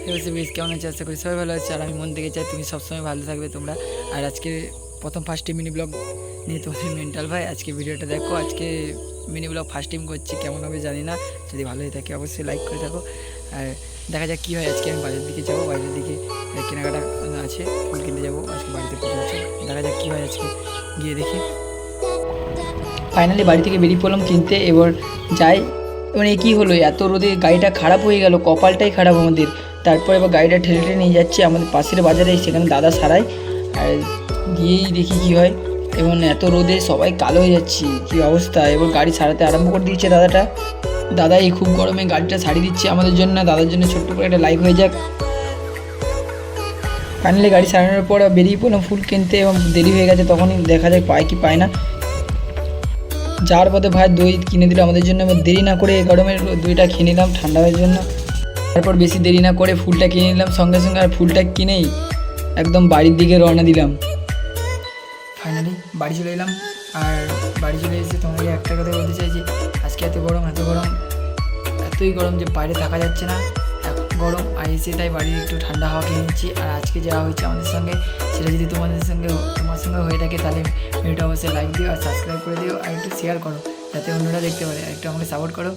বেশ কেমন আছে? আশা করি সবাই ভালো আছে। আর আমি মন থেকে চাই তুমি সবসময় ভালো থাকবে তোমরা। আর আজকে প্রথম ফার্স্ট টাইম মিনি ব্লগ নিয়ে তোমাদের মেন্টাল ভাই আজকে ভিডিওটা দেখো। আজকে মিনি ব্লগ ফার্স্ট টাইম করছি, কেমন হবে জানি না। যদি ভালো হয়ে থাকে অবশ্যই লাইক করে থাকো। আর দেখা যাক কী হয়। আজকে আমি বাজারের দিকে যাবো, বাজারের দিকে কেনাকাটা আছে, ফুল কিনতে যাবো। আজকে বাড়িতে পুজো আছে, দেখা যাক কী হয় আজকে, গিয়ে দেখি। ফাইনালি বাড়ি থেকে বেরিয়ে পড়লাম কিনতে। এবার যাই, মানে কী হলো, এত রোদে গাড়িটা খারাপ হয়ে গেল, কপালটাই খারাপ আমাদের। তারপর এবার গাড়িটা ঠেলে ঠেলে নিয়ে যাচ্ছি আমাদের পাশের বাজারে, সেখানে দাদা সারাই। আর গিয়েই দেখি কী হয়। এবং এত রোদে সবাই কালো হয়ে যাচ্ছি, কী অবস্থা। এবার গাড়ি সারাতে আরম্ভ করে দিয়েছে দাদাটা। দাদা এই খুব গরমে গাড়িটা সারিয়ে দিচ্ছে আমাদের জন্য। দাদার জন্য ছোট্ট করে একটা লাইক হয়ে যাক। ফাইনালি গাড়ি সারানোর পর বেরিয়ে পড়লাম ফুল কিনতে, এবং দেরি হয়ে গেছে, তখনই দেখা যায় পায় কি পায় না। যার পথে ভাই দই কিনে দিল আমাদের জন্য। এবার দেরি না করে এই গরমের দইটা খেয়ে নিলাম ঠান্ডা হওয়ার জন্য। তারপর বেশি দেরি না করে ফুলটা কিনে নিলাম সঙ্গে সঙ্গে। আর ফুলটা কিনেই একদম বাড়ির দিকে রওনা দিলাম। ফাইনালি বাড়ি চলে এলাম। আর বাড়ি চলে এসে তোমাকে একটা কথা বলতে চাই যে আজকে এত গরম এতই গরম যে বাইরে থাকা যাচ্ছে না, গরম। আর এসে তাই বাড়ির একটু ঠান্ডা হাওয়া খেয়ে নিচ্ছি। আর আজকে যাওয়া হয়েছে আমাদের সঙ্গে, সেটা যদি তোমার সঙ্গে হয়ে থাকে তাহলে ভিডিওটা অবশ্যই লাইক দিও আর সাবস্ক্রাইব করে দিও, আর একটু শেয়ার করো যাতে অন্যরা দেখতে পারে, আর একটু আমাকে সাপোর্ট করো।